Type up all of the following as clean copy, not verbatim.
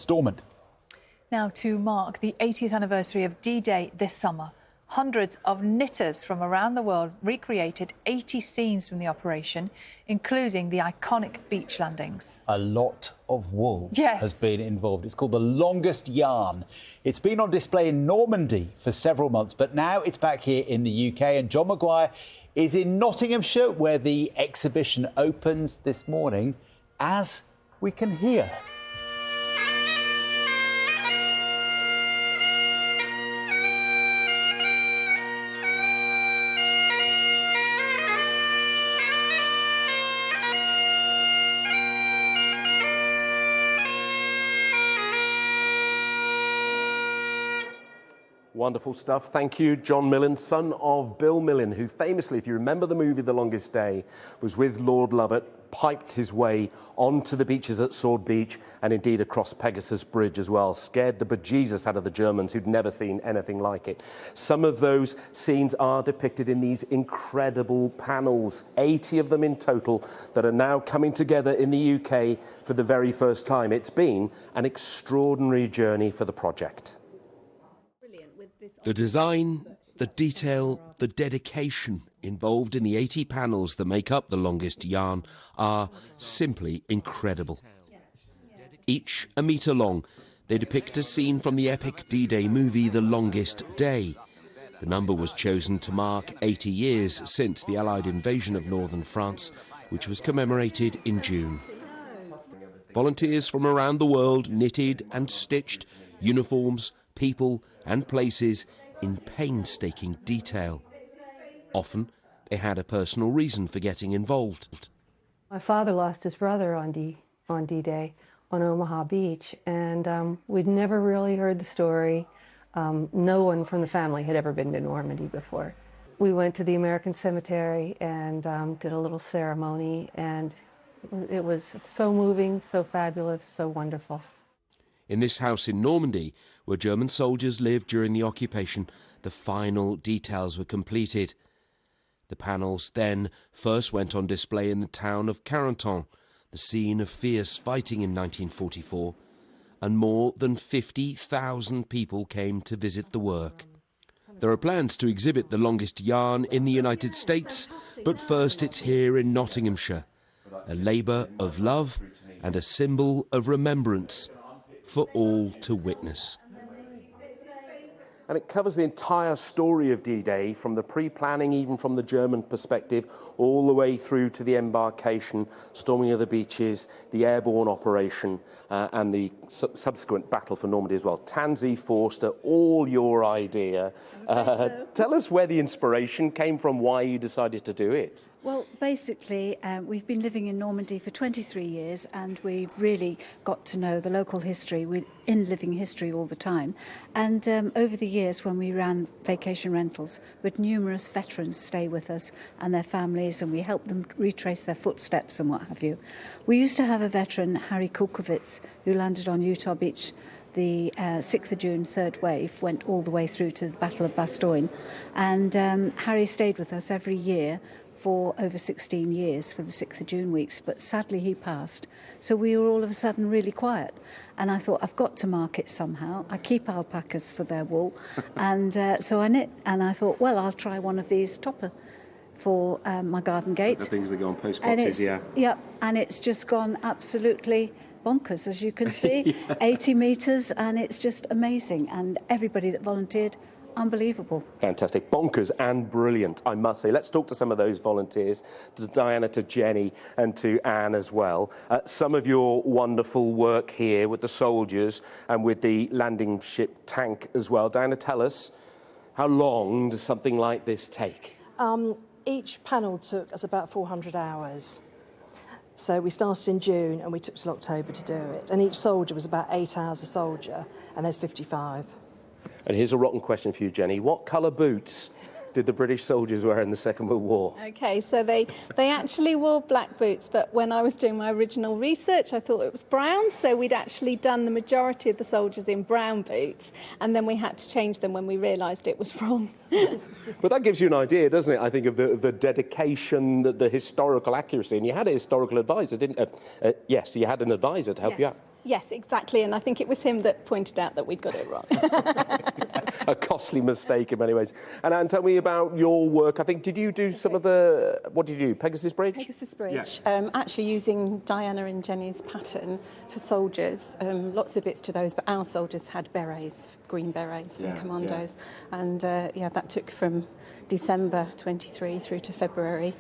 Stormont. Now, to mark the 80th anniversary of D-Day this summer, hundreds of knitters from around the world recreated 80 scenes from the operation, including the iconic beach landings. A lot of wool has been involved. It's called the longest yarn. It's been on display in Normandy for several months, but now it's back here in the UK. And John Maguire is in Nottinghamshire, where the exhibition opens this morning, as we can hear. Wonderful stuff. Thank you, John Millen, son of Bill Millen, who famously, if you remember the movie The Longest Day, was with Lord Lovat, piped his way onto the beaches at Sword Beach and indeed across Pegasus Bridge as well, scared the bejesus out of the Germans who'd never seen anything like it. Some of those scenes are depicted in these incredible panels, 80 of them in total, that are now coming together in the UK for the very first time. It's been an extraordinary journey for the project. The design, the detail, the dedication involved in the 80 panels that make up The Longest Yarn are simply incredible. Each a metre long, they depict a scene from the epic D-Day movie The Longest Day. The number was chosen to mark 80 years since the Allied invasion of northern France, which was commemorated in June. Volunteers from around the world knitted and stitched uniforms, people and places in painstaking detail. Often, they had a personal reason for getting involved. My father lost his brother on D-Day on Omaha Beach, and we'd never really heard the story. No one from the family had ever been to Normandy before. We went to the American Cemetery and did a little ceremony, and it was so moving, so fabulous, so wonderful. In this house in Normandy, where German soldiers lived during the occupation, the final details were completed. The panels then first went on display in the town of Carentan, the scene of fierce fighting in 1944, and more than 50,000 people came to visit the work. There are plans to exhibit The Longest Yarn in the United States, but first it's here in Nottinghamshire, a labour of love and a symbol of remembrance for all to witness. And it covers the entire story of D-Day, from the pre-planning, even from the German perspective, all the way through to the embarkation, storming of the beaches, the airborne operation, and the subsequent battle for Normandy as well. Tansy Forster, all your idea. Tell us where the inspiration came from, why you decided to do it. Well, basically, we've been living in Normandy for 23 years, and we've really got to know the local history. We're in living history all the time. And over the years, when we ran vacation rentals, we had numerous veterans stay with us and their families, and we helped them retrace their footsteps and what have you. We used to have a veteran, Harry Kulkowitz, who landed on Utah Beach the 6th of June, third wave, went all the way through to the Battle of Bastogne. And Harry stayed with us every year for over 16 years for the 6th of June weeks, but sadly he passed. So we were all of a sudden really quiet. And I thought, I've got to mark it somehow. I keep alpacas for their wool. And so I knit, and I thought, well, I'll try one of these topper for my garden gate. The things that go on post boxes, yeah. Yep, and it's just gone absolutely bonkers, as you can see. Yeah. 80 metres, and it's just amazing. And everybody that volunteered, unbelievable. Fantastic. Bonkers and brilliant, I must say. Let's talk to some of those volunteers, to Diana, to Jenny and to Anne as well. Some of your wonderful work here with the soldiers and with the landing ship tank as well. Diana, tell us, how long does something like this take? Each panel took us about 400 hours. So we started in June and we took till October to do it. And each soldier was about 8 hours a soldier, and there's 55. And here's a rotten question for you, Jenny. What colour boots did the British soldiers wear in the Second World War? Okay, so they actually wore black boots, but when I was doing my original research, I thought it was brown, so we'd actually done the majority of the soldiers in brown boots, and then we had to change them when we realised it was wrong. But that gives you an idea, doesn't it, I think, of the dedication, the historical accuracy. And you had a historical advisor, didn't you? Yes, you had an advisor to help you out. Yes, exactly, and I think it was him that pointed out that we'd got it wrong. A costly mistake in many ways. And Anne, tell me about your work. I think, did you do some of the, what did you do, Pegasus Bridge? Pegasus Bridge, actually using Diana and Jenny's pattern for soldiers. Lots of bits to those, but our soldiers had berets, green berets for the commandos. And that took from December 23 through to February.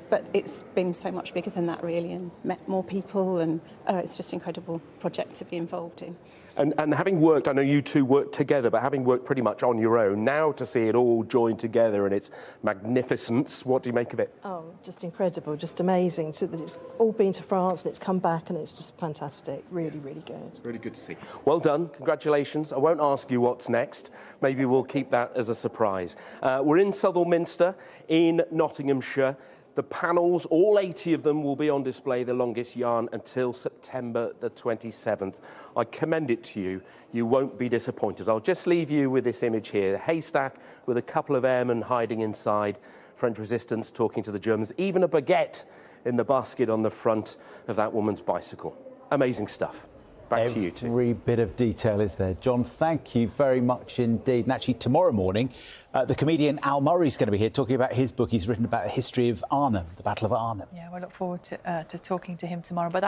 But it's been so much bigger than that, really, and met more people, and it's just an incredible project to be involved in. And having worked, I know you two worked together, but having worked pretty much on your own, now to see it all joined together and its magnificence, what do you make of it? Oh, just incredible, just amazing. So that it's all been to France and it's come back and it's just fantastic. Really, really good. It's really good to see. Well done, congratulations. I won't ask you what's next. Maybe we'll keep that as a surprise. We're in Southwell Minster in Nottinghamshire. The panels, all 80 of them, will be on display, The Longest Yarn, until September the 27th. I commend it to you. You won't be disappointed. I'll just leave you with this image here. A haystack with a couple of airmen hiding inside, French resistance talking to the Germans, even a baguette in the basket on the front of that woman's bicycle. Amazing stuff. Back to you two. Every bit of detail is there. John, thank you very much indeed. And actually, tomorrow morning, the comedian Al Murray's going to be here talking about his book. He's written about the history of Arnhem, the Battle of Arnhem. Yeah, we look forward to talking to him tomorrow. But